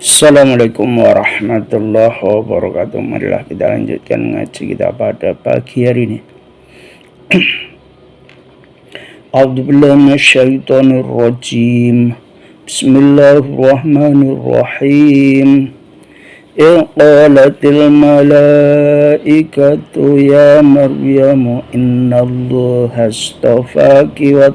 Assalamualaikum warahmatullahi wabarakatuh. Marilah kita lanjutkan ngaji kita pada pagi hari ini. A'udzubillahi minasyaitonir rajim. Bismillahirrahmanirrahim. Qalatil malaikatu ya Maryamu innallaha astafaki wa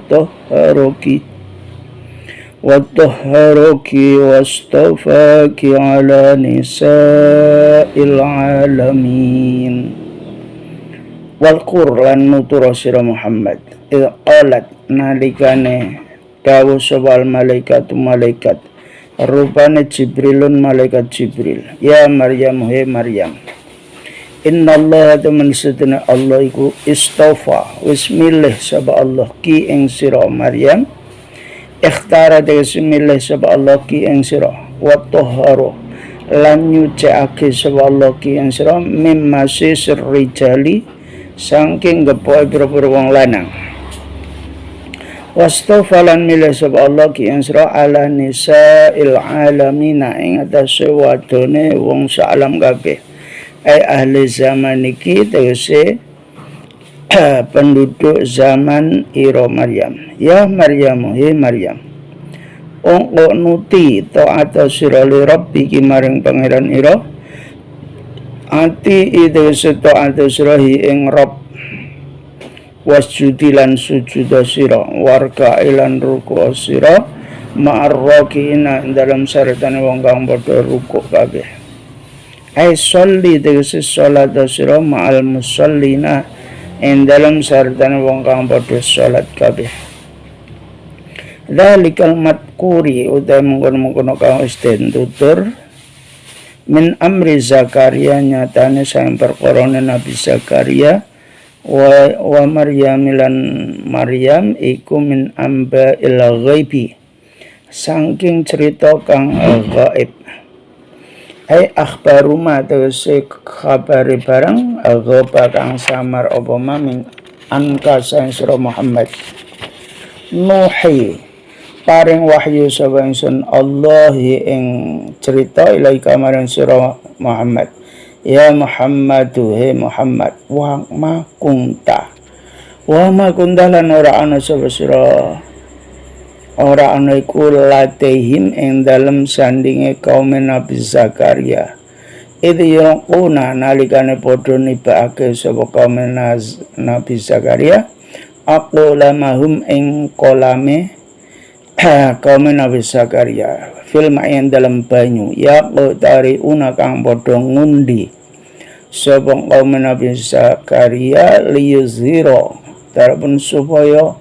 tahharuki wastafaki ala nisa'il alamin. Wal Qur'an nutur sira Muhammad qalat nalikane dawuh sapa malaikat rupane Jibrilun malaikat Jibril, ya Maryam he Maryam, innallaha temen sedene Allah iku istafa wis milih sapa Allah ki ing sira Maryam, ikhtara tegese milih sapa Allah ki ing sira, wa tahharu lan nyucikake sapa Allah ki ing sira mimma sirrijali saking gepoke pira-pira wong lanang. Wastafalan milih sapa Allah ki ing sira ala nisa'il alamina ing atase wadone wong salam kabeh. Ai ahli zaman iki tegese penduduk zaman ira Maryam. Ya Maryam he Maryam, nuti taat sira li rabbiki maring pangeran ira, ati itu taat sira ing Rabb, wasjudi lan sujud sira, warka ilan ruku sira, ma'arrakiina dalam sartane wong kang padha ruku kabeh. Ai sholli tegese salat sira ma'al musallina ing dalam sartane wong kang padha salat kabeh. Dzalikal madkuri uta mengkono-mengkono kang wis den tutur min amri Zakaria nyatane sang perkorone Nabi Zakaria wa Maryam lan Maryam iku min amba il ghaibi saking cerita kang gaib. Ai akhbaru ma tegese kabare barang ghaiba kang samar apa maming anka sang sira Muhammad. Nuhi paring wahyu sapa ingsun Allah ing cerita ilaika marang sira Muhammad. Ya Muhammadu he Muhammad, wa ma kunta lan ora ana sapa sira, ora ana iku latihim ing dalem sandinge kaum Nabi Zakaria. Idh yaquna nalikane padha nibake sapa kaum Nabi Zakaria aqlamahum ing kolame kaum Nabi Zakaria fil ma'in dalam banyu, ya qutari una kang padha ngundi sapa kaum Nabi Zakaria liyuzhira darapun supaya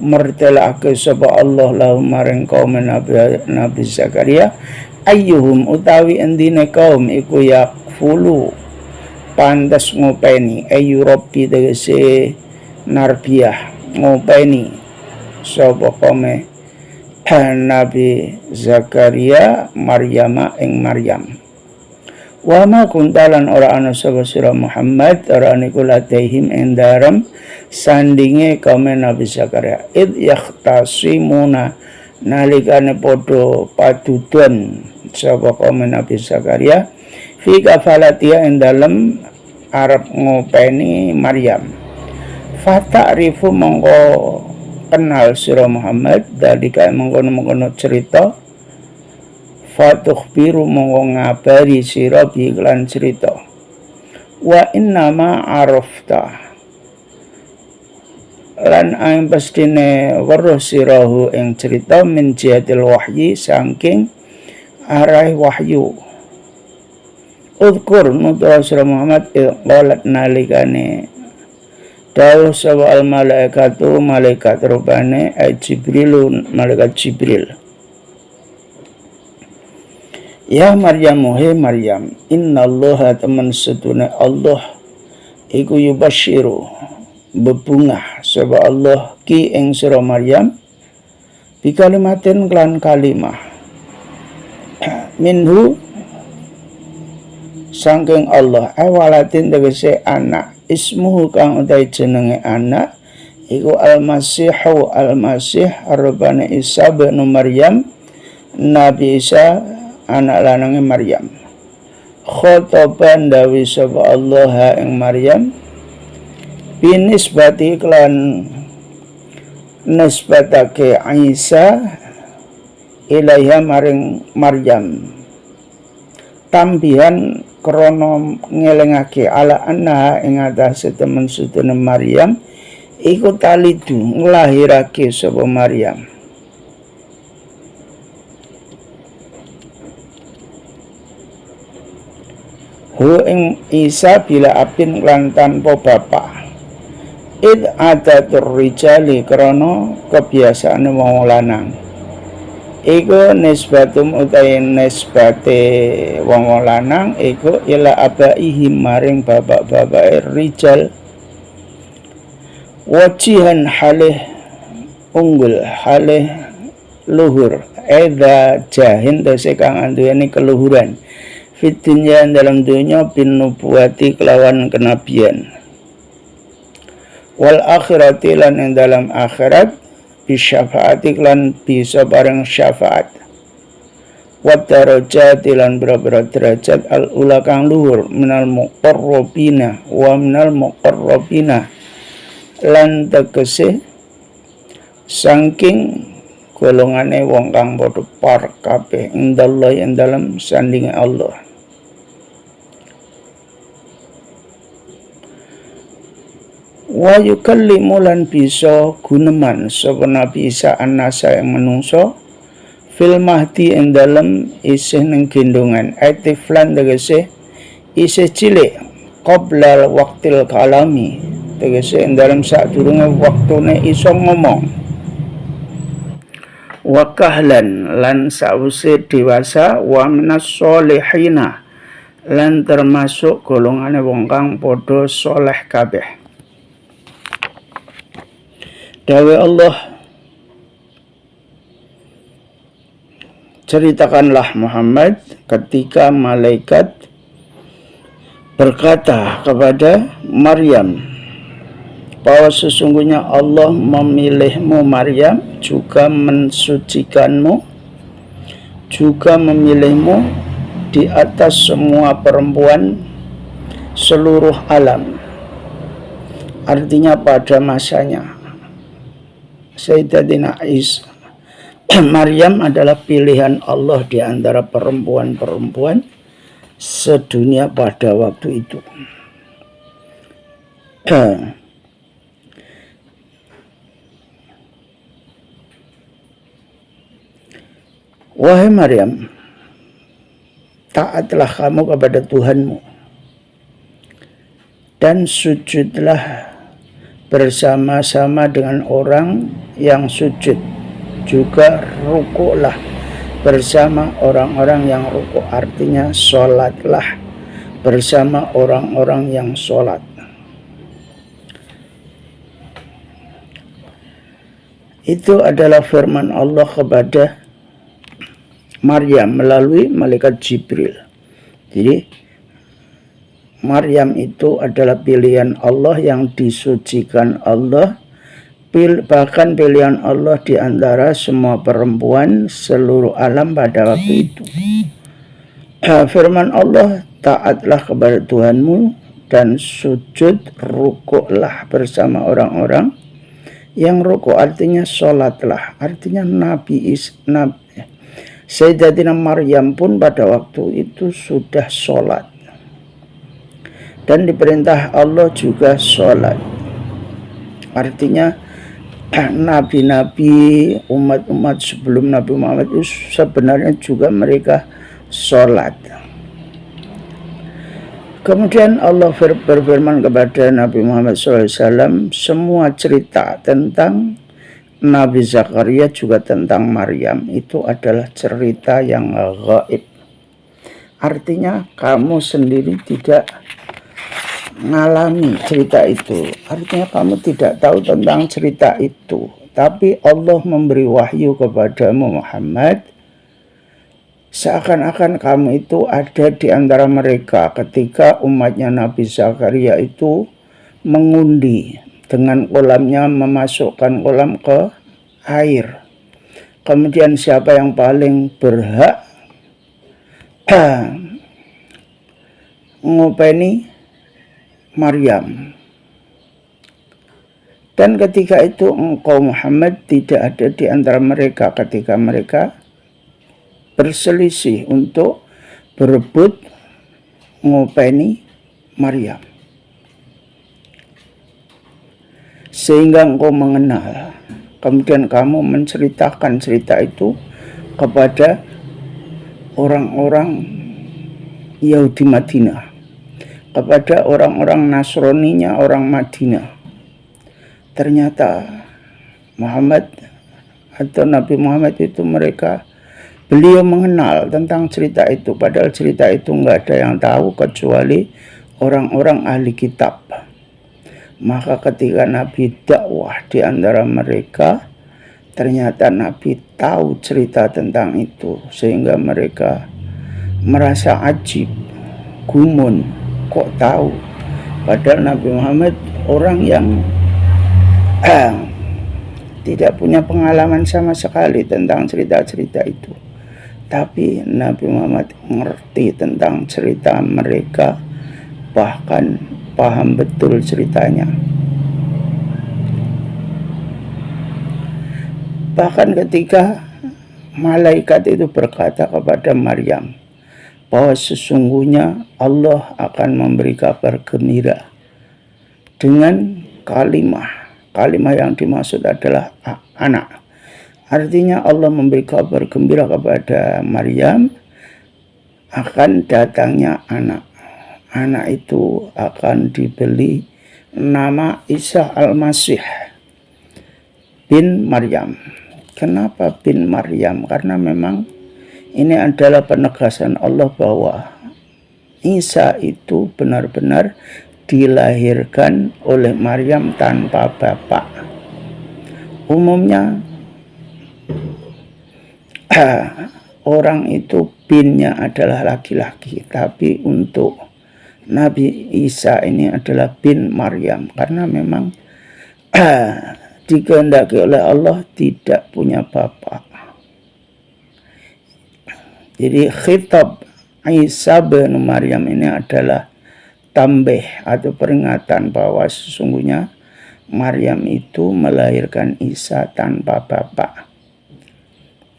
mertelake sapa Allah lahum maring kaum Nabi Zakaria ayyuhum utawi endine kaum iku yakfulu pantes ngopeni ayu rabbi tegese narbiyah ngopeni sapa kaum Nabi Zakaria Maryama ing Maryam. Wa ma kuntalan ora ana sapa sira Muhammad ora niku latihim ing daram sandinge kaum Nabi Zakaria id yahtasimuna nalikane padha padudon sapa kaum Nabi Zakaria fi kafalatia ing dalem arep ngopeni Maryam. Fata'rifu mongko kenal sira Muhammad dalika mengkono-mengkono cerita, fatukhbiru mongko ngabari sira bi iklan cerita, wa innama arafta lan ang pastine weruh sirahu ing cerita min jihatil wahyi saking arah wahyu. Udhkur nutur sira Muhammad qalat nalikane dawuh sapa al malaikatu malaikat rupane Jibril malaikat Jibril, ya Maryam he Maryam, innallaha temen sedune Allah iku yubasyiru bebungah sapa Allah ki ing sira Maryam bi kalimatin klan kalimah minhu saking Allah awalatin tegese anak ismuhu kang utai jenenge anak iku Al-Masih rupane Isa bin Maryam Nabi Isa anak lanange Maryam. Khotoban dawi sapa Allah ing Maryam binisbati klan nisbatake Isa ilaiha maring Maryam tambihan krana ngelingake ala anna ing atase temen sedene Maryam iku talidu nglahirake sapa Maryam hu ing Isa bila apin lan tanpa bapak id adatur rijali krana kebiasaane wong lanang iku nisbatum utawi nisbate wong lanang iku ila abaihim maring bapak-bapake rijal wajihan halih unggul halih luhur edha jahin dese kang anduweni keluhuran fit dunya dalam dunya bin nubuwati kelawan kenabian wal akhirati lan ing dalam akhirat bisyafaati lan bisa bareng syafaat wa darajati lan berapa derajat al ula kang luhur minal muqarrabina wa minal muqarrabina lan tegese saking golongane wong kang padha par kabeh indallah ing dalam sandinge Allah. Wa yukallimu lan bisa guneman sapa Nabi Isa annasa yang menungso fil mahdi ing dalem isih ning gendongan atiflan tegese isih cilik qabla waqtil kalami tegese ing dalem sadurunge waktune iso ngomong wa kahlan lan sause dewasa wa minas sholihina lan termasuk golongane wong kang padha saleh kabeh. Dawe Allah, ceritakanlah Muhammad ketika malaikat berkata kepada Maryam bahwa sesungguhnya Allah memilihmu Maryam, juga mensucikanmu, juga memilihmu di atas semua perempuan seluruh alam. Artinya pada masanya Sayyidatina Isa Maryam adalah pilihan Allah di antara perempuan-perempuan sedunia pada waktu itu. Wahai Maryam, taatlah kamu kepada Tuhanmu dan sujudlah bersama-sama dengan orang yang sujud, juga rukuklah bersama orang-orang yang rukuk, artinya sholatlah bersama orang-orang yang sholat. Itu adalah firman Allah kepada Maryam melalui malaikat Jibril. Jadi Maryam itu adalah pilihan Allah yang disucikan Allah, bahkan pilihan Allah di antara semua perempuan seluruh alam pada waktu itu. Firman Allah, taatlah kepada Tuhanmu dan sujud rukuklah bersama orang-orang yang rukuk, artinya sholatlah, artinya Nabi Sayyidatina Maryam pun pada waktu itu sudah sholat. Dan diperintah Allah juga sholat. Artinya nabi-nabi, umat-umat sebelum Nabi Muhammad itu sebenarnya juga mereka sholat. Kemudian Allah berfirman kepada Nabi Muhammad SAW, semua cerita tentang Nabi Zakaria juga tentang Maryam itu adalah cerita yang gaib. Artinya kamu sendiri tidak mengalami cerita itu, artinya kamu tidak tahu tentang cerita itu, tapi Allah memberi wahyu kepadamu Muhammad seakan-akan kamu itu ada di antara mereka ketika umatnya Nabi Zakaria itu mengundi dengan kolamnya, memasukkan kolam ke air, kemudian siapa yang paling berhak ngopeni Maryam. Dan ketika itu engkau Muhammad tidak ada di antara mereka ketika mereka berselisih untuk berebut ngopeni Maryam. Sehingga engkau mengenal, kemudian kamu menceritakan cerita itu kepada orang-orang Yahudi Madinah, kepada orang-orang Nasraninya orang Madinah. Ternyata Muhammad atau Nabi Muhammad itu beliau mengenal tentang cerita itu, padahal cerita itu nggak ada yang tahu kecuali orang-orang ahli kitab. Maka ketika Nabi dakwah di antara mereka, ternyata Nabi tahu cerita tentang itu, sehingga mereka merasa ajib, gumun, kok tahu, padahal Nabi Muhammad orang yang tidak punya pengalaman sama sekali tentang cerita-cerita itu. Tapi Nabi Muhammad ngerti tentang cerita mereka, bahkan paham betul ceritanya. Bahkan ketika malaikat itu berkata kepada Maryam bahwa sesungguhnya Allah akan memberi kabar gembira dengan kalimat yang dimaksud adalah anak. Artinya Allah memberi kabar gembira kepada Maryam akan datangnya anak. Anak itu akan diberi nama Isa Al-Masih bin Maryam. Kenapa bin Maryam? Karena memang ini adalah penegasan Allah bahwa Isa itu benar-benar dilahirkan oleh Maryam tanpa bapak. Umumnya orang itu binnya adalah laki-laki, tapi untuk Nabi Isa ini adalah bin Maryam karena memang dikehendaki oleh Allah tidak punya bapak. Jadi khitab Isa bin Maryam ini adalah tambih atau peringatan bahwa sesungguhnya Maryam itu melahirkan Isa tanpa bapak.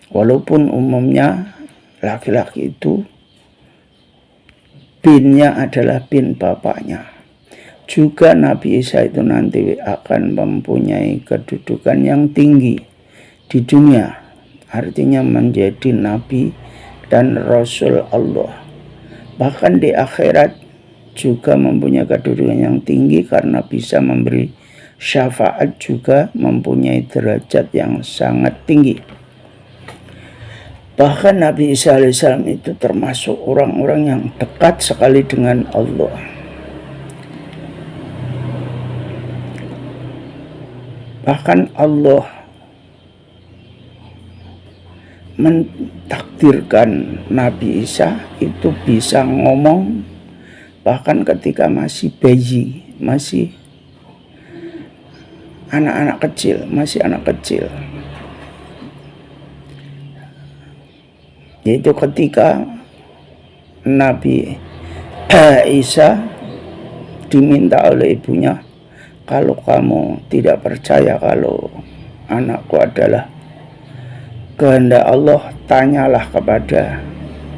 Walaupun umumnya laki-laki itu binnya adalah bin bapaknya. Juga Nabi Isa itu nanti akan mempunyai kedudukan yang tinggi di dunia. Artinya menjadi Nabi dan Rasul Allah. Bahkan di akhirat juga mempunyai kedudukan yang tinggi karena bisa memberi syafaat, juga mempunyai derajat yang sangat tinggi. Bahkan Nabi Isa alaihissalam itu termasuk orang-orang yang dekat sekali dengan Allah. Bahkan Allah mentakdirkan Nabi Isa itu bisa ngomong bahkan ketika masih bayi, masih anak kecil. Yaitu ketika Nabi Isa diminta oleh ibunya, kalau kamu tidak percaya kalau anakku adalah kehendak Allah, tanyalah kepada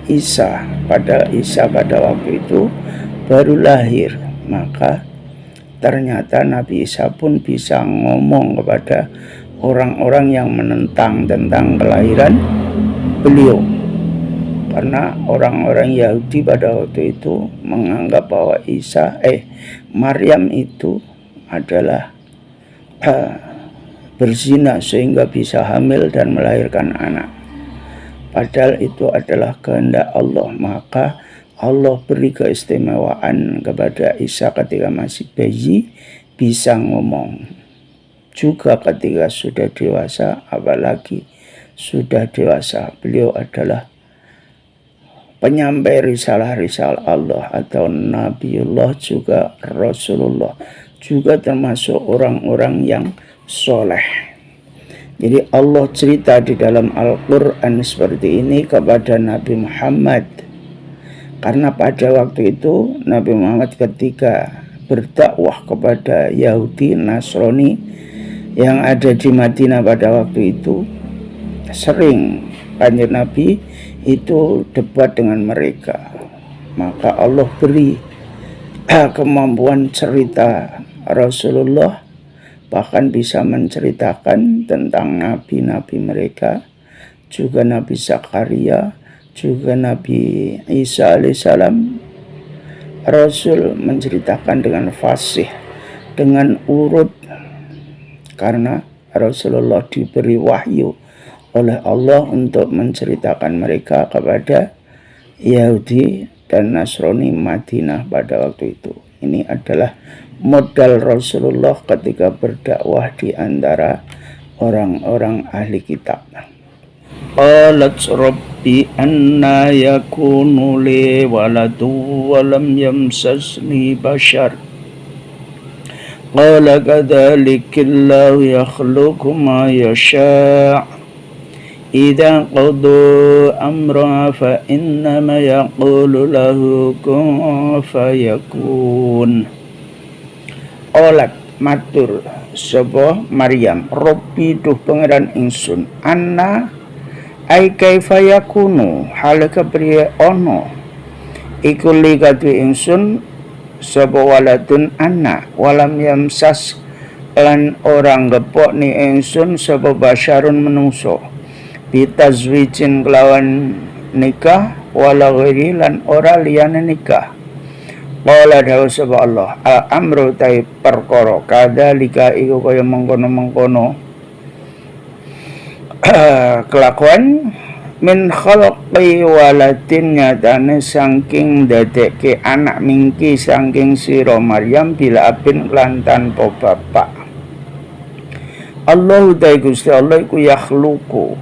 Isa. Pada Isa pada waktu itu baru lahir. Maka ternyata Nabi Isa pun bisa ngomong kepada orang-orang yang menentang tentang kelahiran beliau. Karena orang-orang Yahudi pada waktu itu menganggap bahwa Maryam itu adalah berzina sehingga bisa hamil dan melahirkan anak. Padahal itu adalah kehendak Allah. Maka Allah beri keistimewaan kepada Isa ketika masih bayi bisa ngomong. Juga ketika sudah dewasa, apalagi sudah dewasa, beliau adalah penyampai risalah-risalah Allah atau Nabiullah, juga Rasulullah, juga termasuk orang-orang yang soleh. Jadi Allah cerita di dalam Al-Quran seperti ini kepada Nabi Muhammad Karena pada waktu itu Nabi Muhammad ketika berdakwah kepada Yahudi Nasrani yang ada di Madinah pada waktu itu, sering Kanjeng Nabi itu debat dengan mereka. Maka Allah beri kemampuan cerita Rasulullah, bahkan bisa menceritakan tentang nabi-nabi mereka, juga Nabi Zakaria, juga Nabi Isa alaihissalam. Rasul menceritakan dengan fasih, dengan urut, karena Rasulullah diberi wahyu oleh Allah untuk menceritakan mereka kepada Yahudi dan Nasrani Madinah pada waktu itu. Ini adalah modal Rasulullah ketika berdakwah di antara orang-orang ahli kitab. Qalat rabbi anna yakunu li waladu wa lam yamsasni bashar. Qala kadzalika Allahu yakhluqu ma yasha'. Idza qada amra fa innama yaqulu lahu kun fayakun. Qalat matur sapa Maryam, Rabbi duh pangeran ingsun, anna ai kaifa yakunu hal kepriye ono iku li kadhe ingsun sapa waladun anak walam yamsas lan orang gepok ni ingsun sapa basyarun menungso bitazwijin kelawan nikah wala ghairi lan ora liyane nikah. Qala dawu sapa Allah, al-amru tai perkara kadzalika iku kaya mengkono-mengkono kelakuan min khalqi waladin nyatane saking dadekke anak mingki saking sira Maryam bila abin lan tanpa bapak. Allahu ta'ala Gusti Allah iku yakhluqu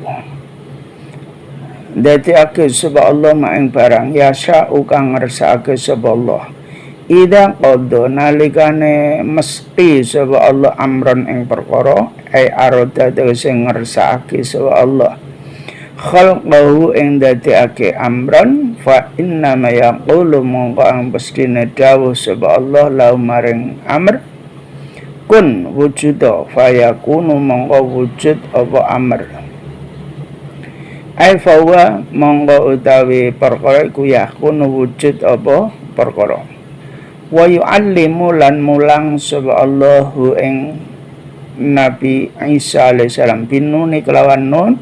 dadekake sapa Allah maing barang yasa'u kang ngersakake sapa Allah. Ida qadha nalikane mesti sapa Allah amron ing perkara ai aroda sing ngersakake sapa Allah khalqahu ing dadekake amron fa inna ma yaqulu mongko ang pestine dawuh sapa Allah lau maring amr kun wujuda fayakunu mongko wujud apa amr ai fawa mongko utawi perkara iku yakunu wujud apa perkara. Wa yu'allimu lan mulang sapa Allahu ing Nabi Isa alaihissalam binuni kelawan nun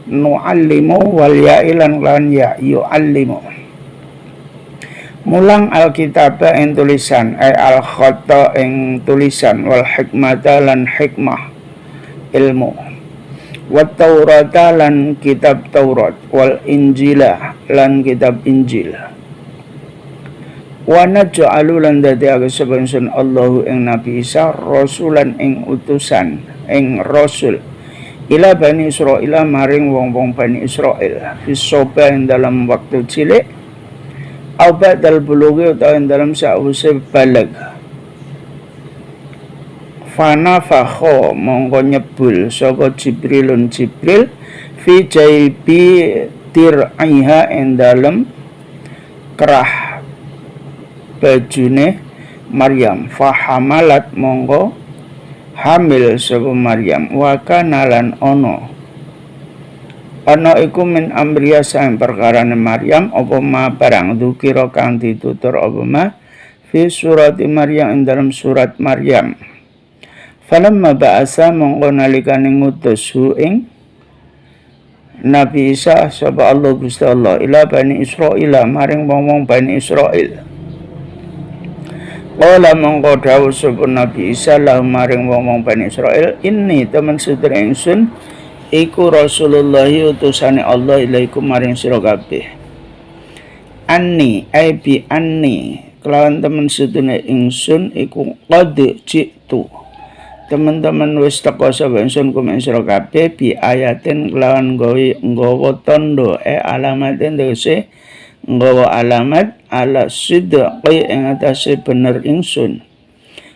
nu'allimu wal ya'ilan kelawan ya yu'allimu mulang alkitab ing tulisan ay al khata ing tulisan wal hikmata lan hikmah ilmu wat taurata lan kitab Taurat wal injila lan kitab Injil. Wa naj'alu lan dadekake sapa ingsun Allahu ing Nabi Isa rasulan ing utusan ing rasul ila Bani Israil maring wong-wong Bani Israil fisoba ing dalam waktu cilik au ba'dal bulughi utawa ing dalam sause balag. Fana fakho mongko nyebul saka Jibril fi jaibi tir'iha ing dalam kerah bajune Maryam fahamalat mongko hamil sapa Maryam wa kana lan ana iku min amriya sang perkarane Maryam apa ma barang dzikira kang ditutur apa ma fi surati Maryam ing dalam surat Maryam. Falamma ba'asa mongko nalikane ngutus ing Nabi Isa sapa Allah Gusti Allah ila Bani Israil maring wong-wong Bani Israil. Qala mongko dawuh sapa Nabi Isa lahum maring wong-wong Bani Israil, inni temen sedherek ingsun iku Rasulullah utusane Allah ilaikum maring sira kabeh. Anni ai bi anni kelawan temen sedherek ingsun iku qad jitu. Teman-teman wis teko sapa ingsun kum sira kabeh bi ayatin kelawan nggawa tandha alamaten tegese nggawa alamat ala sidqi ing atase bener ingsun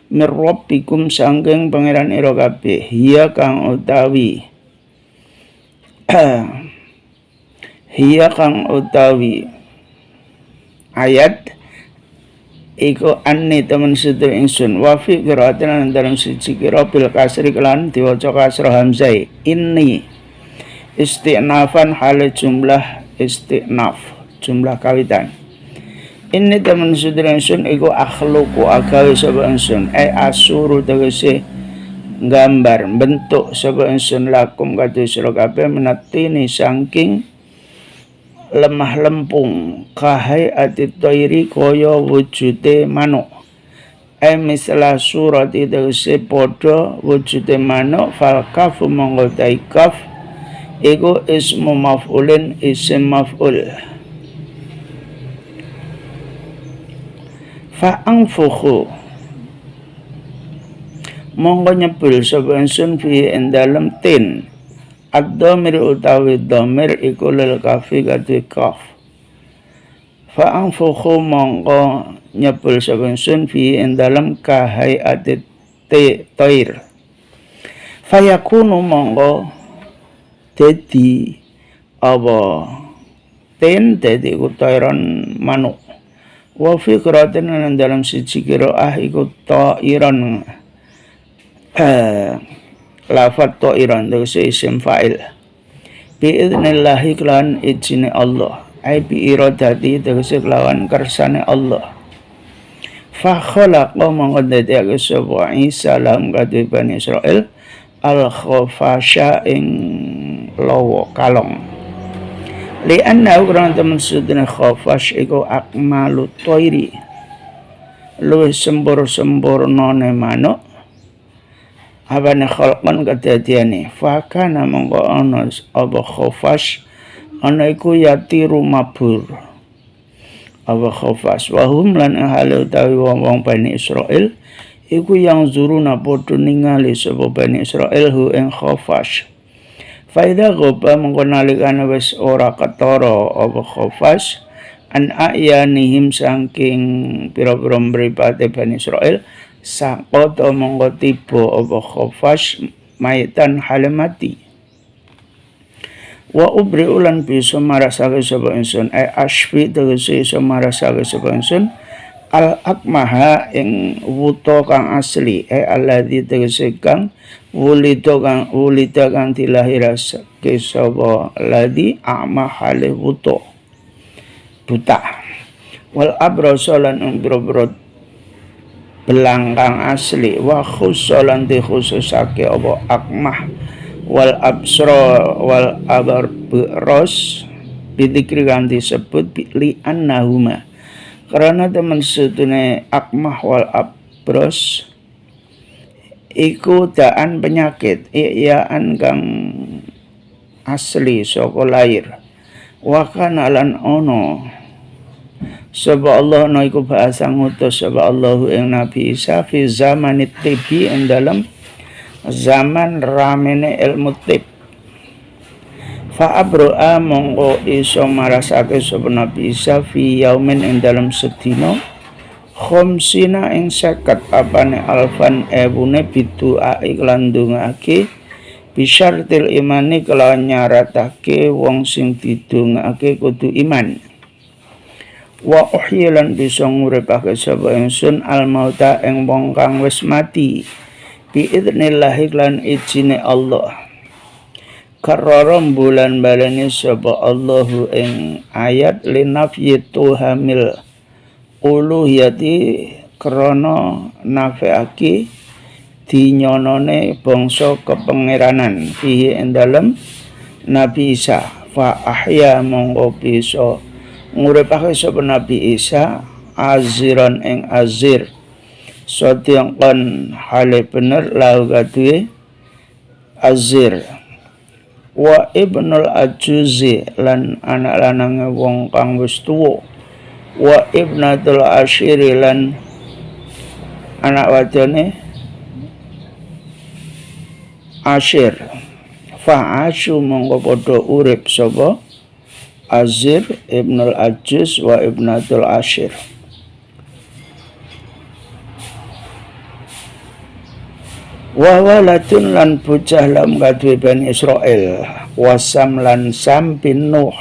mir rabbikum sangking pangeran ira kabeh hiya kang utawi ayat iku anni temen setu ingsun wa fi qiraatin dalam siji qira bil kasri kelan diwaca kasra hamzah inni istinafan hale jumlah istinaf jumlah kawitan ini temen setu ingsun iku akhluqu agawe sapa ingsun asuru tegese gambar bentuk sapa ingsun lakum kadhe sira kabeh menatini saking lemah lempung kahai atit toiri kaya wujude manuk mislah surat itu sepodo wujude manuk fal kafu monggo kaf iku ismu maf'ulin isim maf'ul fa anfukhu monggo nyebul sapa ingsun fi endalem tin ad-dhamir utawi dhamir iku lil kafi kadhe kaf fa anfukhu monggo nyebul sapa ingsun fi endalem kahayati tair fayakunu monggo dadi apa tin dadi utairan manuk wa fi qiraatin dalam siji qiraah iku tairan lafat ta'iran tegese isim fa'il bi idznillah iklan ijine Allah ai bi iradati tegese kelawan kersane Allah fa khalaqa monggo dadekake sapa Isa lam kadhe Bani Israil al khafasha ing lawa kalong li anna ukran temen sudene khafash iku akmalu thairi luwih sempurnane manuk abane khalqan kedadiane fakana mongko ana apa khafash ana iku yatiru mabur apa khafash wa hum lan ahli utawi wong Bani Israil iku yang zuruna padha ningali sapa Bani Israil hu ing khafash faida goba mongko nalikane wis ora ketara apa khafash an ayanihim saking pira-pira mripate Bani Israil saqata monggo tiba apa khafash maitan halimati wa ubri ulan bisa marasake sapa ingsun ashfi tegese iso marasake sapa ingsun al akmaha ing wuta kang asli alladzi tegese kang wulida kang dilahirake sapa ladzi amahale wuta buta wal abrasalan umbro belangkang asli wa khusulan dikhususake apa akmah wal absra wal abros bidikri kan disebut li annahuma karena temen setune akmah wal abros iku daan penyakit iyaan kang asli saka lair wa kana lan ono sapa Allah ana iku bahasa ngutus sapa Allah ing Nabi Isa fi zamanit tibi ing dalam zaman ramene ilmu tib fa abro'a monggo iso marasake sapa Nabi Isa fi yaumin ing dalam sedina khamsina ing 50 apane alfan ebune bidu iklan ndongake bisyartil imani kelawan nyaratake wong sing didongake kudu iman wa uhyilan bisa nguripake sapa ingsun al mauta ing wong kang wis mati bi idznillah lan ijine Allah karara bulan baleni sapa Allahu ing ayat linafyi tuhamil uluhiyati krana nafeake dinyonone bangsa kepangeranan fihi ing dalem Nabi Isa fa ahya monggo bisa nguripake sapa Nabi Isa aziran ing azir sadiqan hale bener lahu kadue azir wa ibnul ajuzi lan anak lanange wong kang wis tuwa wa ibnatul asyiri lan anak wadone asyir fa asyu monggo padha urip sapa Azir ibnul Ajuz wa ibnatul Ashir wa waladun lan bocah lam kadhe Bani Israil wasam lan Sam bin Nuh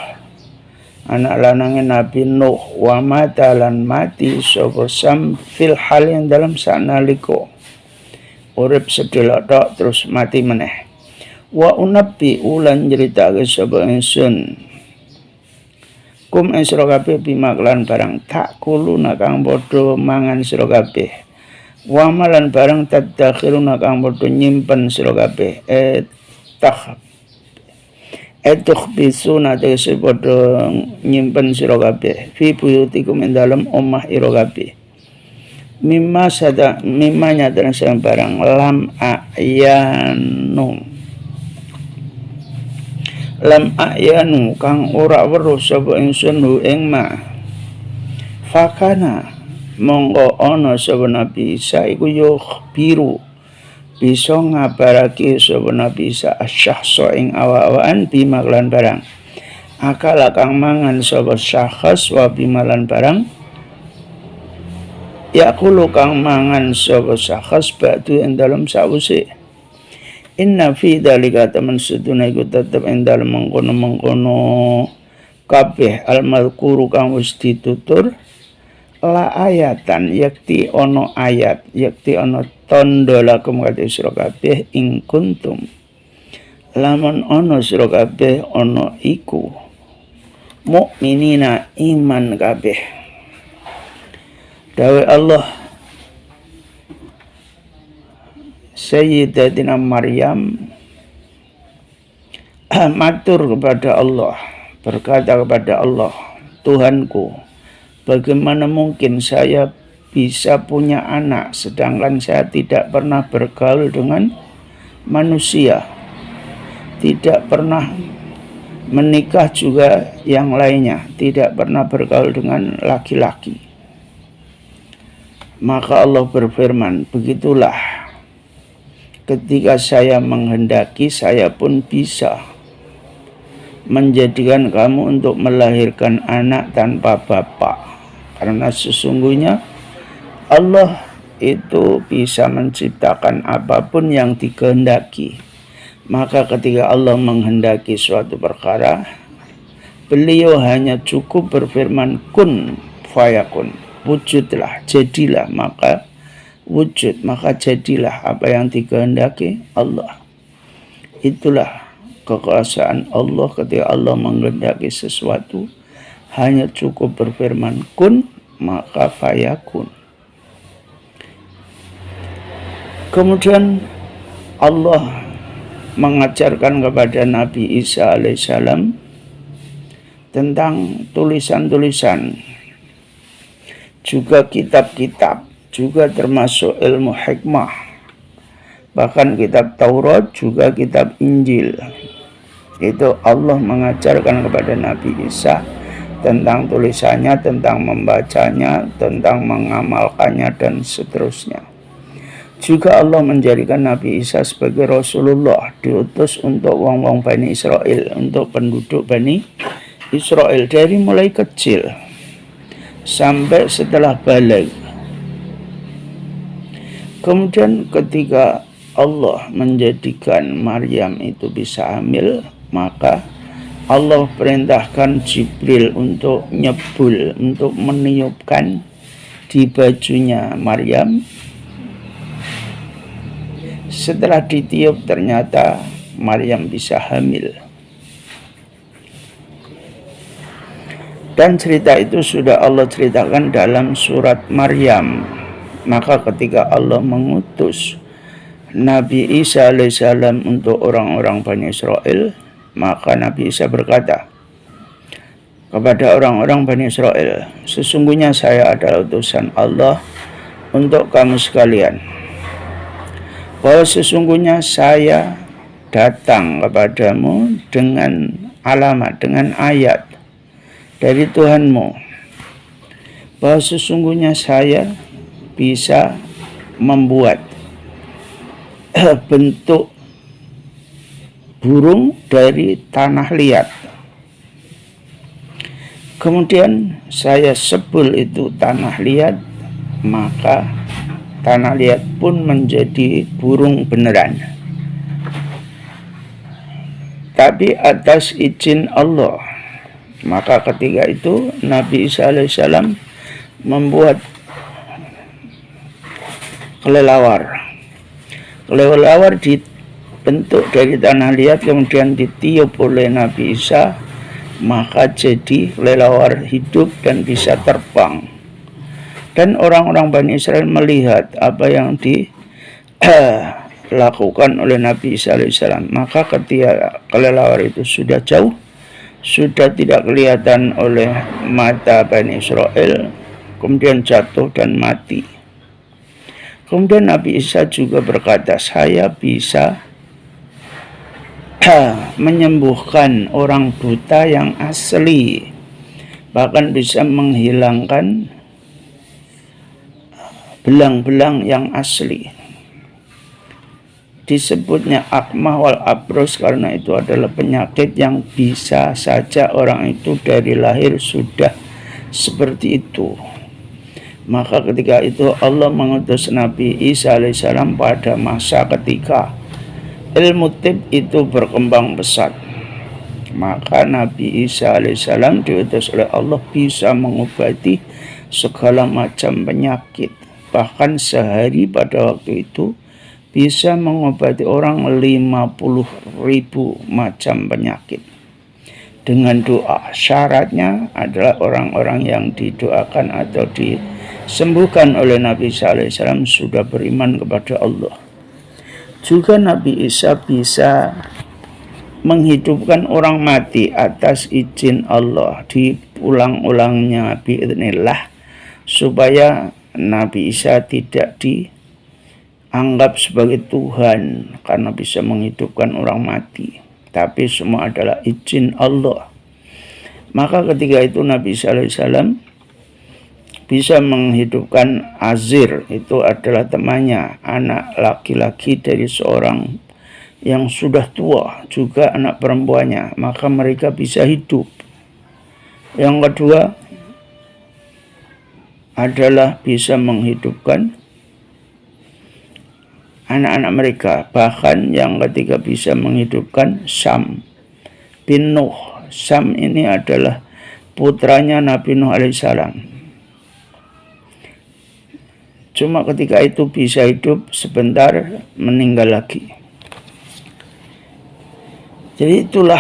anak lanange Nabi Nuh, wa mata lan mati sapa Sam fil hal yang dalam sanalika urip sedelok tok terus mati meneh. Wa unabbi ulan nyritake sapa ingsun kum sira kabeh bimaklan barang tak kuluna kang padha mangan sira kabeh. Wa malan barang tadakhiruna kang padha nyimpen sira kabeh. Tukhbisuna tegese padha nyimpen sira kabeh fi buyutikum ing dalem omah ira kabeh. Mimma nyatan sing barang lam ayanu kang ora weruh sapa ingsun ing ma fakana monggo ana sapa Nabi Isa iku yo biru bisa ngabarake sapa Nabi Isa asyahsa ing awa-awaan bimaklan barang akala kang mangan sapa syakhs wa bimalan barang yakulu kang mangan sapa syakhs ba'du ing dalem sawise. Inna fi dzalika taman seduna iku tetep ing dalem mengkono-mengkono kabeh al-madhkuru kang wis ditutur la ayatan yakti ono ayat yakti ono tanda lakum kadhe sira kabeh ing kuntum lamun ono sira kabeh ono iku mukminina iman kabeh. Dawuh Allah Sayyidatina Maryam matur kepada Allah, berkata kepada Allah, Tuhanku, bagaimana mungkin saya bisa punya anak sedangkan saya tidak pernah bergaul dengan manusia, tidak pernah menikah juga yang lainnya, tidak pernah bergaul dengan laki-laki. Maka Allah berfirman, begitulah ketika saya menghendaki, saya pun bisa menjadikan kamu untuk melahirkan anak tanpa bapak. Karena sesungguhnya Allah itu bisa menciptakan apapun yang dikehendaki. Maka ketika Allah menghendaki suatu perkara, beliau hanya cukup berfirman kun fayakun, wujudlah, jadilah, maka wujud, maka jadilah apa yang dikehendaki Allah. Itulah kekuasaan Allah ketika Allah menghendaki sesuatu, hanya cukup berfirman kun, maka fayakun. Kemudian Allah mengajarkan kepada Nabi Isa alaihissalam tentang tulisan-tulisan, juga kitab-kitab, juga termasuk ilmu hikmah, bahkan kitab Taurat, juga kitab Injil. Itu Allah mengajarkan kepada Nabi Isa tentang tulisannya, tentang membacanya, tentang mengamalkannya, dan seterusnya. Juga Allah menjadikan Nabi Isa sebagai Rasulullah, diutus untuk wong-wong Bani Israel, untuk penduduk Bani Israel dari mulai kecil sampai setelah balik. Kemudian ketika Allah menjadikan Maryam itu bisa hamil, maka Allah perintahkan Jibril untuk nyebul, untuk meniupkan di bajunya Maryam. Setelah ditiup ternyata Maryam bisa hamil. Dan cerita itu sudah Allah ceritakan dalam surat Maryam. Maka ketika Allah mengutus Nabi Isa alaihissalam untuk orang-orang Bani Israel, maka Nabi Isa berkata kepada orang-orang Bani Israel, sesungguhnya saya adalah utusan Allah untuk kamu sekalian, bahwa sesungguhnya saya datang kepadamu dengan alamat, dengan ayat dari Tuhanmu, bahwa sesungguhnya saya bisa membuat bentuk burung dari tanah liat. Kemudian saya sebul itu tanah liat, maka tanah liat pun menjadi burung beneran. Tapi atas izin Allah. Maka ketika itu Nabi Isa alaihissalam membuat kelelawar. Kelelawar dibentuk dari tanah liat kemudian ditiup oleh Nabi Isa, maka jadi kelelawar hidup dan bisa terbang. Dan orang-orang Bani Israel melihat apa yang dilakukan oleh Nabi Isa alaihissalam. Maka ketika kelelawar itu sudah jauh, sudah tidak kelihatan oleh mata Bani Israel, kemudian jatuh dan mati. Kemudian Nabi Isa juga berkata, saya bisa menyembuhkan orang buta yang asli, bahkan bisa menghilangkan belang-belang yang asli. Disebutnya akmah wal abros karena itu adalah penyakit yang bisa saja orang itu dari lahir sudah seperti itu. Maka ketika itu Allah mengutus Nabi Isa alaihissalam pada masa ketika ilmu tib itu berkembang pesat. Maka Nabi Isa alaihissalam diutus oleh Allah bisa mengobati segala macam penyakit. Bahkan sehari pada waktu itu bisa mengobati orang 50.000 macam penyakit dengan doa. Syaratnya adalah orang-orang yang didoakan atau disembuhkan oleh Nabi Isa alaihissalam sudah beriman kepada Allah. Juga Nabi Isa bisa menghidupkan orang mati atas izin Allah, diulang-ulangnya biidznillah, supaya Nabi Isa tidak dianggap sebagai Tuhan karena bisa menghidupkan orang mati, tapi semua adalah izin Allah. Maka ketika itu Nabi Isa alaihissalam bisa menghidupkan Azir, itu adalah temannya, anak laki-laki dari seorang yang sudah tua, juga anak perempuannya, maka mereka bisa hidup. Yang kedua adalah bisa menghidupkan anak-anak mereka. Bahkan yang ketiga bisa menghidupkan Sam bin Nuh. Sam ini adalah putranya Nabi Nuh alaihissalam. Cuma ketika itu bisa hidup sebentar, meninggal lagi. Jadi itulah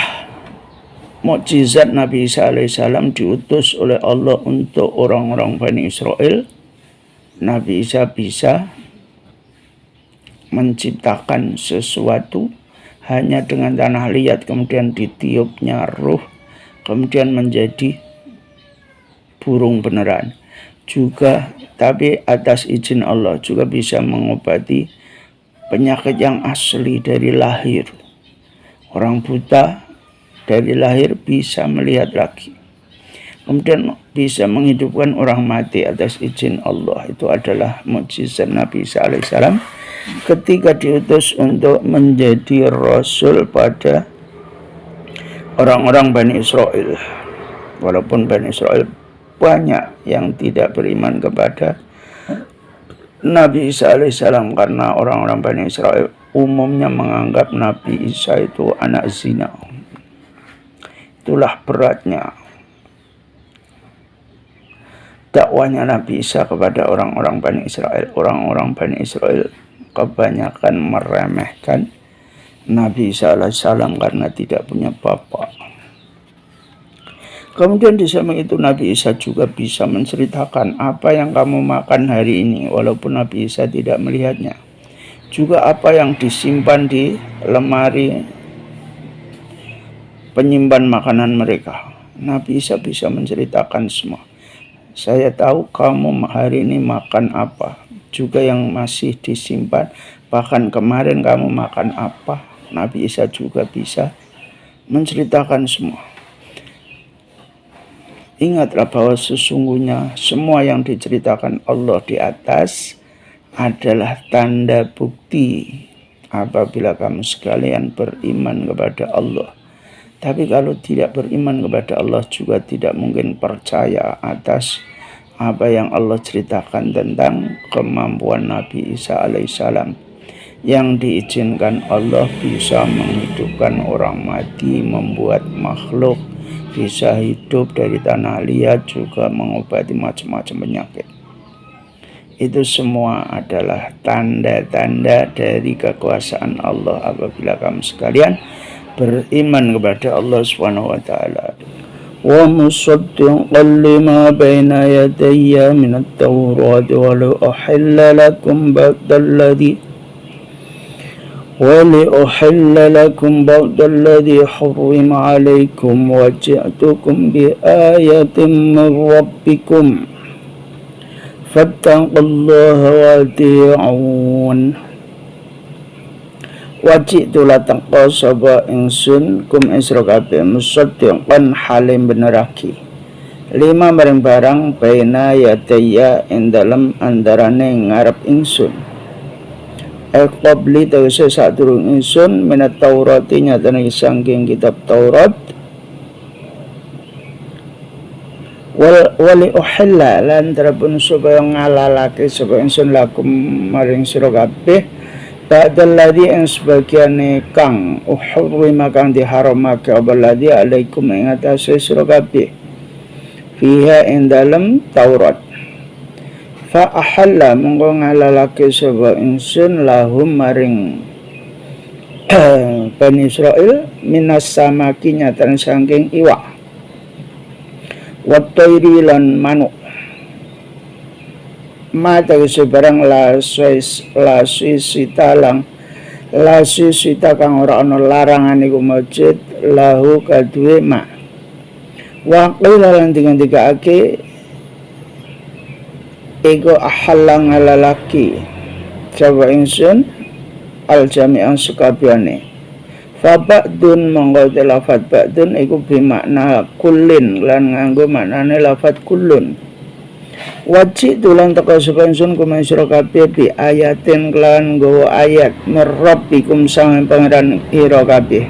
mukjizat Nabi Isa alaihissalam diutus oleh Allah untuk orang-orang Bani Israel. Nabi Isa bisa menciptakan sesuatu hanya dengan tanah liat, kemudian ditiupnya ruh, kemudian menjadi burung beneran. Juga tapi atas izin Allah juga bisa mengobati penyakit yang asli dari lahir. Orang buta dari lahir bisa melihat lagi. Kemudian bisa menghidupkan orang mati atas izin Allah. Itu adalah mukjizat Nabi Isa alaihissalam ketika diutus untuk menjadi rasul pada orang-orang Bani Israel. Walaupun Bani Israel banyak yang tidak beriman kepada Nabi Isa alaihissalam karena orang-orang Bani Israel umumnya menganggap Nabi Isa itu anak zina. Itulah beratnya dakwahnya Nabi Isa kepada orang-orang Bani Israel. Orang-orang Bani Israel kebanyakan meremehkan Nabi Isa alaihissalam karena tidak punya bapak. Kemudian di samping itu Nabi Isa juga bisa menceritakan apa yang kamu makan hari ini walaupun Nabi Isa tidak melihatnya. Juga apa yang disimpan di lemari penyimpan makanan mereka. Nabi Isa bisa menceritakan semua. Saya tahu kamu hari ini makan apa. Juga yang masih disimpan. Bahkan kemarin kamu makan apa. Nabi Isa juga bisa menceritakan semua. Ingatlah bahwa sesungguhnya semua yang diceritakan Allah di atas adalah tanda bukti apabila kamu sekalian beriman kepada Allah. Tapi kalau tidak beriman kepada Allah juga tidak mungkin percaya atas apa yang Allah ceritakan tentang kemampuan Nabi Isa alaihissalam yang diizinkan Allah bisa menghidupkan orang mati, membuat makhluk bisa hidup dari tanah liat, juga mengobati macam-macam penyakit. Itu semua adalah tanda-tanda dari kekuasaan Allah apabila kamu sekalian beriman kepada Allah Subhanahu wa taala. Wa musaddiqan lima baina yadayya minat tawrat wa la uhilla lakum ba'dalladhi hurrima alaikum wa ji'tukum bi ayatin min rabbikum fattaqullaha wa ati'un. Wajib tulah tangko sapa ingsun kum isra kabeh musaddiqan halim beneraki lima maring barang baina yadaya ing dalem andarane ngarep ingsun qabli tegese sadurung ingsun minat taurati nyatane saking kitab Taurat wali uhilla lan terapun supaya ngalalake sapa ingsun lakum maring sira kabeh ba'dalladzi ing sebagiane kang uhurrima kang diharamake aballadzi alaikum ing atase sira kabeh fiha ing dalem Taurat fa ahalla monggo ngalalake sapa ingsun lahum maring Bani Israil minas samaki nyatan saking iwak wa tayri lan manuk mata sebarang lasisita kang ora ana larangan iku masjid lahu kaduwe ma wa qila lan dikandikake iku ahallang lalaki sapa ingsun al jami'an sekabehane fa ba'dun monggo lafat ba'dun iku bimakna kullin lan nganggo maknane lafat kullun. Wajib tulan teka sapa ingsun kumaha sira kabeh bi ayatin kelan nggawa ayat merabbikum sang pangeran ira kabeh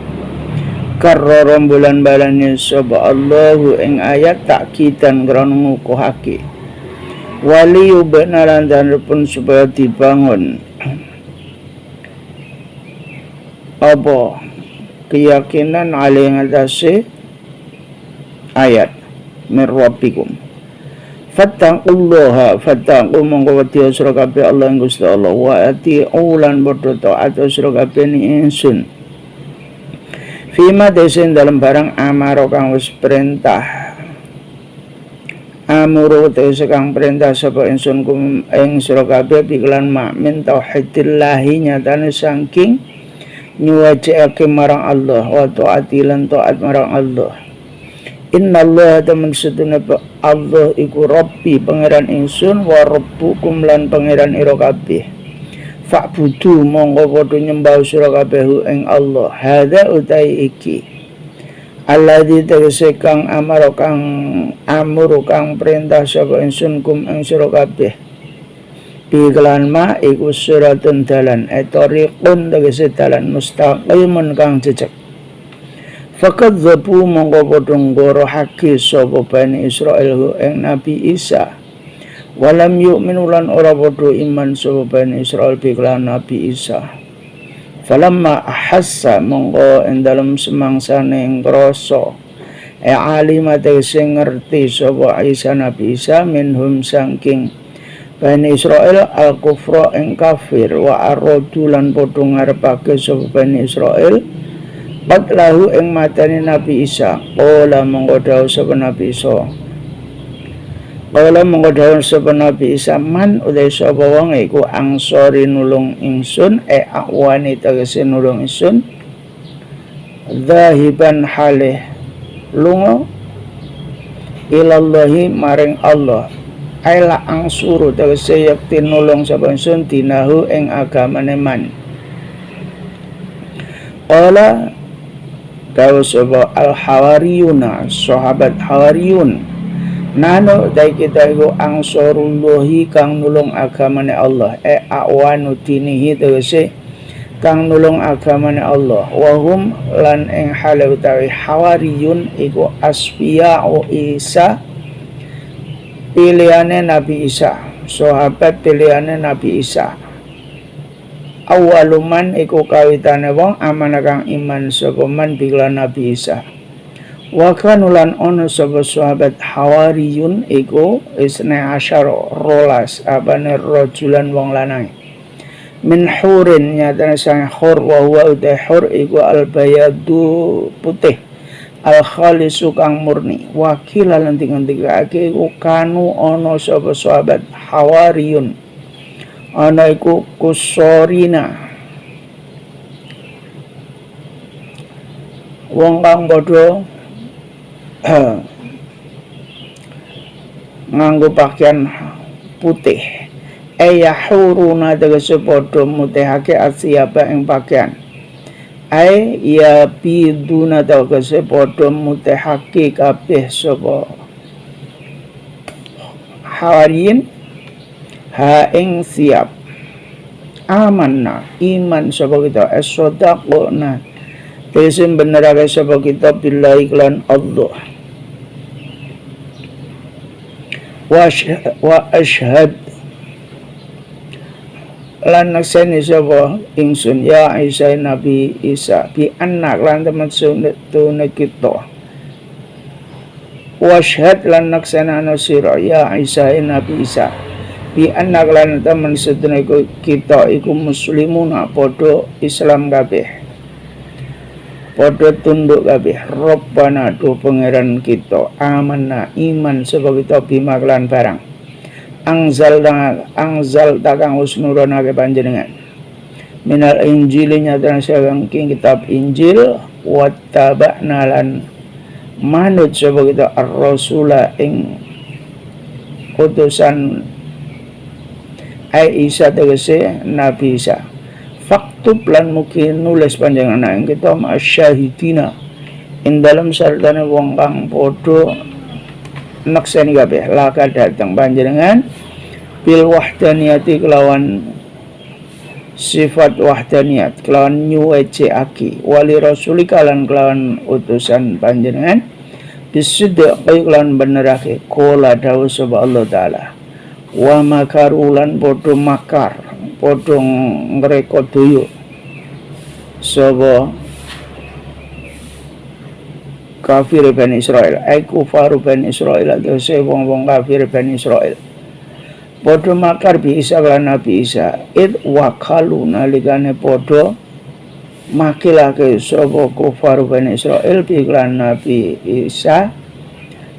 karra bulan balane sapa Allahu ing ayat takkidan krana ngukuhake wali benaran dan pun supaya dibangun apa keyakinan alih ngatasi ayat merabbikum fattaqullaha fattaqu mongko wedi sira kabeh Allah ing Gusti Allah wa ati'u lan padha taat sira kabeh ni ingsun fima desen dalam barang amaro kang wis perintah amuru tegese kang perintah sapa ingsun kum ing sira kabeh piklan min tauhidillahi nyatane saking nyuwajake marang Allah wa taati lan taat marang Allah. Inna Allah temen sedune Allah iku Rabbi pangeran ingsun wa rabbukum lan pangeran ira kabeh fa'budu monggo padha nyembah sira kabeh ing Allah hadza utai iki alladzi tegese kang amaro kang amuru kang perintah sapa ingsun kum ing sira kabeh biklan ma iku suratun dalan tariqun tegese dalan mustaqimun kang jejeg fakat zabu monggo padha ngorohake sapa Bani Israil ing Nabi Isa walam yu'minu lan ora padha iman sapa Bani Israil biklan Nabi Isa falamma ahassa monggo ing dalem semangsane ngrasa alimate sing ngerti sapa Isa Nabi Isa minhum saking Bani Israil al-kufra ing kafir wa aradu lan padha ngarepake sapa Bani Israil lahu ing matane Nabi Isa qala monggo dawuh sapa Nabi Isa qala monggo dawuh sapa Nabi Isa man utai sapa wong iku angsori nulung ingsun awani tegese nulung ingsun zahiban halih lunga ilallahi maring Allah aila angsuru tegese yakti nulung sapa ingsun dinahu ing agamane man qala kau sapa al-hawariyuna sahabat hawariyun nano dai kita iku angsarullahi kang nulung agamane Allah awanu dinihi tegese kang nulung agamane Allah wahum lan ing hale utawi hawariyun iku asfiya'u Isa pilihane Nabi Isa sahabat pilihane Nabi Isa awaluman iku kawitane wong aman kang iman sapa man biklan Nabi Isa Wa kanulan ono sapa sahabat Hawariyun iku isna asyara rolas abane rajulan wong lanang min hurin nyatane sang hur wa huwa uta hur iku al bayadu putih al khalisu kang murni wakil lan ngendikake iku kanu ono sapa sahabat Hawariyun ana iku kusorina wong kang padha nganggo pakaian putih yahuruna tegese padha mutihake asyaba ing pakaian ya biduna tegese padha mutihake kabeh sapa Hawariyin ha ing siap amanna iman sapa kita as-sadaquna tegese benerake sapa kita billahi lan Allah wa ashhad lan nakseni sapa ingsun ya Isa Nabi Isa bi anak lan temen sunetune kita wa ashhad lan naksenana sira ya Isa Nabi Isa bi anak lan temen sedene kita iku muslimuna padha Islam kabeh padha tunduk kabeh Rabbana do pangeran kita amanna iman sapa kita bima kelan barang angzal takang usnurana ke panjenengan minal injilinya dan saking kitab Injil wattaba'na lan manut sapa kita ar-rasula ing utusan Isa tegese Nabi Isa faktub lan mugi nulis panjenengan ing kita masyahidina ing dalam sartane wong kang padha nakseni kabeh laka datang panjenengan bil wahdaniyati kelawan sifat wahdaniyat kelawan nyuweceake wali rasulika lan kelawan utusan panjenengan bisidq kelawan benerake kala dawuh sapa Allah taala wa makarulan padha makar padha ngreka daya sapa kafir Bani Israel kufaru Bani Israel tegese wong-wong kafir Bani Israel padha makar bi Isa lan Nabi Isa wakalu nalikane padha makilake sapa kufaru Bani Israel bi lan Nabi Isa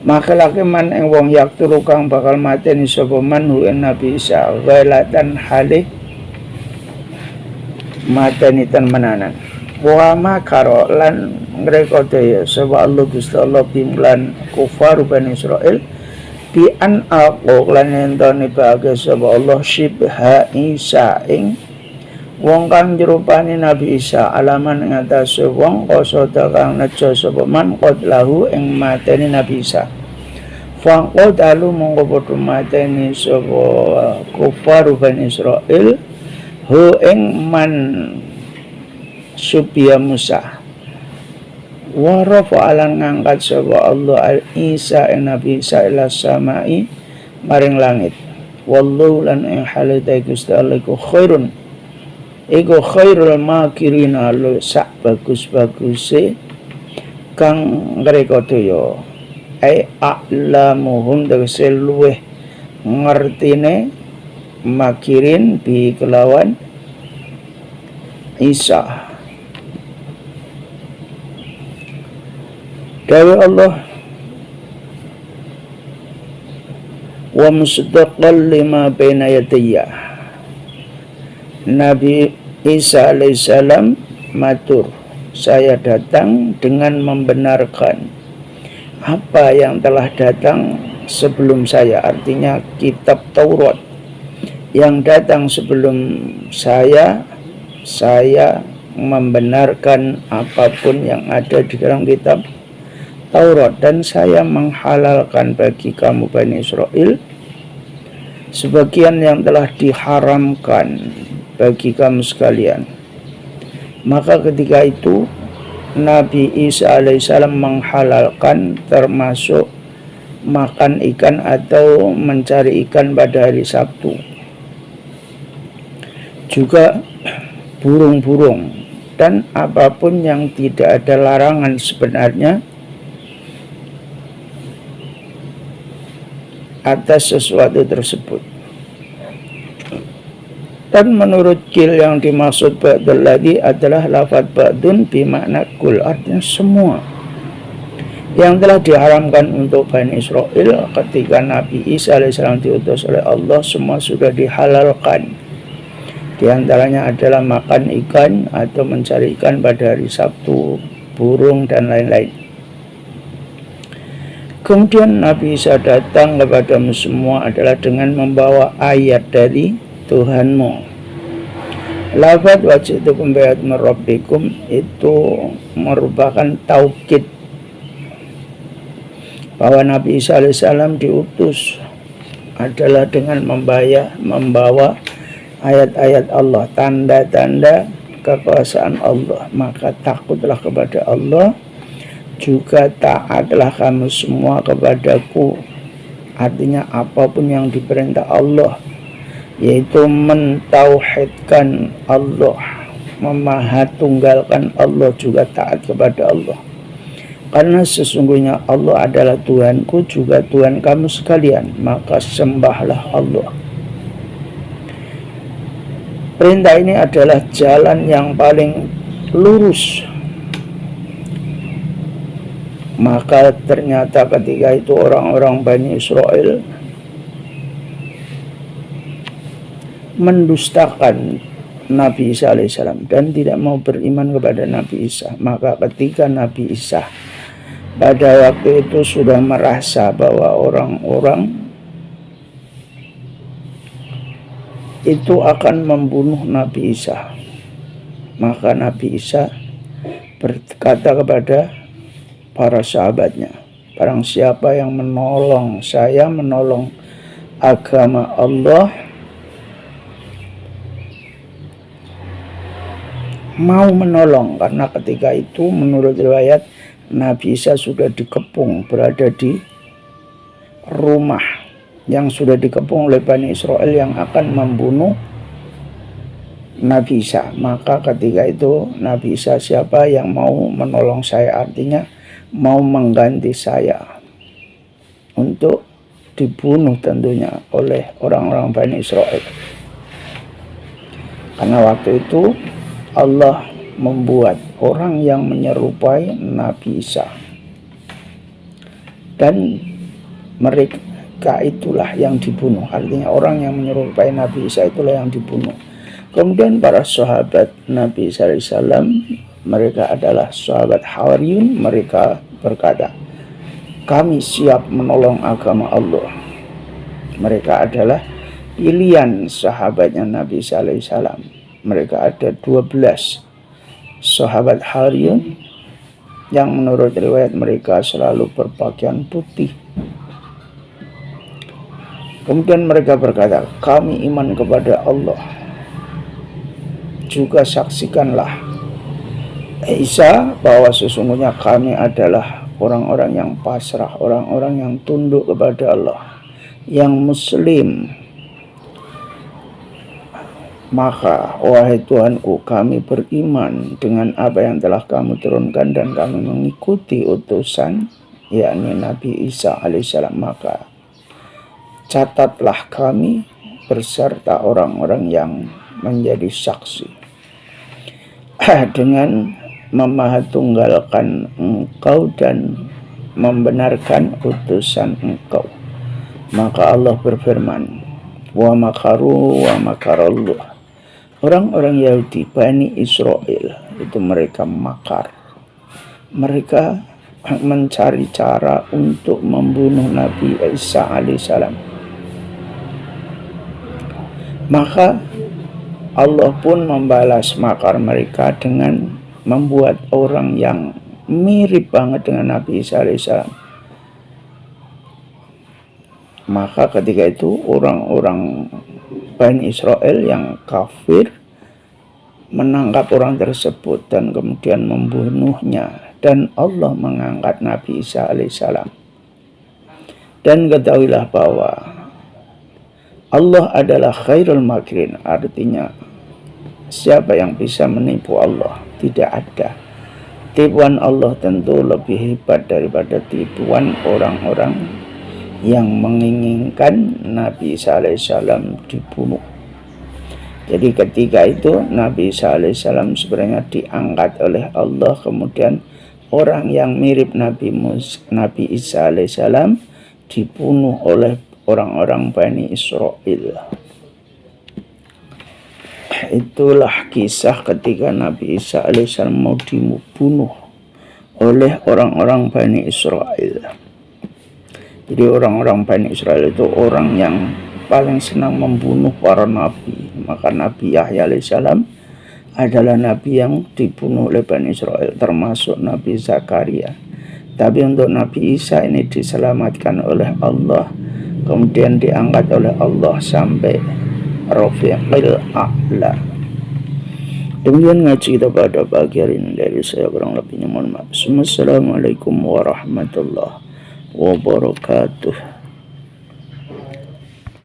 makilake man ing wong yakturu kang bakal mateni sapa man Nabi Isa ghailatan halih mateni tan menanan wa makaro lan mereka daya sapa Allah Gusti Allah bimlan kufar Bani Israel bi an aqu lan entone bage sapa Allah shibha Isa ing wong kang jerupane Nabi Isa alaman ngatasé wong kosoda kang nejo sapa man qad lahu ing mateni Nabi Isa faqad alu monggo padha mateni sapa kufar Bani Israel hu ing man supaya Musa wa rafa'alan ngangkat sapa Allah Isa ing Nabi Isa ila samai maring langit wallahu lan ing halita Gusti Allah iku khairun iku khairul makirina lu sak bagus-baguse kang ngreka daya a'lamuhum tegese luweh ngertine makirin bi kelawan Isa dawuh Allah wa musaddaqan lima baina yadayya Nabi Isa alaihissalam matur saya datang dengan membenarkan apa yang telah datang sebelum saya artinya kitab Taurat yang datang sebelum saya membenarkan apapun yang ada di dalam kitab Taurat dan saya menghalalkan bagi kamu Bani Israel sebagian yang telah diharamkan bagi kamu sekalian. Maka ketika itu Nabi Isa alaihissalam menghalalkan termasuk makan ikan atau mencari ikan pada hari Sabtu, juga burung-burung dan apapun yang tidak ada larangan sebenarnya atas sesuatu tersebut. Dan menurut Qil yang dimaksud ba'dul ladzi adalah lafaz ba'dun bimakna kul, artinya semua yang telah diharamkan untuk Bani Israel ketika Nabi Isa alaihissalam diutus oleh Allah, semua sudah dihalalkan. Di antaranya adalah makan ikan atau mencari ikan pada hari Sabtu, burung, dan lain-lain. Kemudian Nabi Isa datang kepadamu semua adalah dengan membawa ayat dari Tuhanmu. Lafaz waji'tukum biayat min rabbikum itu merupakan taukid bahwa Nabi Isa alaihissalam diutus adalah dengan membawa ayat-ayat Allah, tanda-tanda kekuasaan Allah. Maka takutlah kepada Allah, juga taatlah kamu semua kepadaku. Artinya apapun yang diperintah Allah, yaitu mentauhidkan Allah, memahatunggalkan Allah, juga taat kepada Allah. Karena sesungguhnya Allah adalah Tuhanku, juga Tuhan kamu sekalian, maka sembahlah Allah. Perintah ini adalah jalan yang paling lurus. Maka ternyata ketika itu orang-orang Bani Israel mendustakan Nabi Isa alaihissalam dan tidak mau beriman kepada Nabi Isa. Maka ketika Nabi Isa pada waktu itu sudah merasa bahwa orang-orang itu akan membunuh Nabi Isa, maka Nabi Isa berkata kepada para sahabatnya, barang siapa yang menolong saya, menolong agama Allah, mau menolong. Karena ketika itu menurut riwayat Nabi Isa sudah dikepung, berada di rumah yang sudah dikepung oleh Bani Israel yang akan membunuh Nabi Isa. Maka ketika itu Nabi Isa, siapa yang mau menolong saya, artinya mau mengganti saya untuk dibunuh tentunya oleh orang-orang Bani Israel. Karena waktu itu Allah membuat orang yang menyerupai Nabi Isa, dan mereka itulah yang dibunuh. Artinya orang yang menyerupai Nabi Isa itulah yang dibunuh. Kemudian para sahabat Nabi Isa alaihissalam, mereka adalah sahabat Hawariyun, mereka berkata, kami siap menolong agama Allah. Mereka adalah pilihan sahabatnya Nabi Isa alaihissalam. Mereka ada 12 sahabat Hawariyun yang menurut riwayat mereka selalu berpakaian putih. Kemudian mereka berkata, kami iman kepada Allah, juga saksikanlah Isa bahwa sesungguhnya kami adalah orang-orang yang pasrah, orang-orang yang tunduk kepada Allah, yang muslim. Maka wahai Tuhanku, kami beriman dengan apa yang telah kamu turunkan dan kami mengikuti utusan, yakni Nabi Isa alaihissalam. Maka catatlah kami berserta orang-orang yang menjadi saksi dengan memahatunggalkan Engkau dan membenarkan utusan Engkau. Maka Allah berfirman, wa makaru wa makarallah. Orang-orang Yahudi, Bani Israel, itu mereka makar. Mereka mencari cara untuk membunuh Nabi Isa alaihissalam. Maka Allah pun membalas makar mereka dengan membuat orang yang mirip banget dengan Nabi Isa alaihissalam. Maka ketika itu orang-orang Bani Israel yang kafir menangkap orang tersebut dan kemudian membunuhnya, dan Allah mengangkat Nabi Isa alaihissalam. Dan ketahuilah bahwa Allah adalah khairul makirin, artinya siapa yang bisa menipu Allah? Tidak ada. Tipuan Allah tentu lebih hebat daripada tipuan orang-orang yang menginginkan Nabi Isa alaihissalam dibunuh. Jadi ketika itu Nabi Isa alaihissalam sebenarnya diangkat oleh Allah, kemudian orang yang mirip Nabi Isa alaihissalam dibunuh oleh orang-orang Bani Israel. Itulah kisah ketika Nabi Isa alaihissalam mau dibunuh oleh orang-orang Bani Israel. Jadi orang-orang Bani Israel itu orang yang paling senang membunuh para nabi. Maka Nabi Yahya alaihissalam adalah nabi yang dibunuh oleh Bani Israel, termasuk Nabi Zakaria. Tapi untuk Nabi Isa ini diselamatkan oleh Allah, kemudian diangkat oleh Allah sampai Rafiqil A'la. Demikian ngaji kita pada pagi hari ini dari saya, kurang lebihnya mohon maaf. Assalamualaikum warahmatullahi wabarakatuh.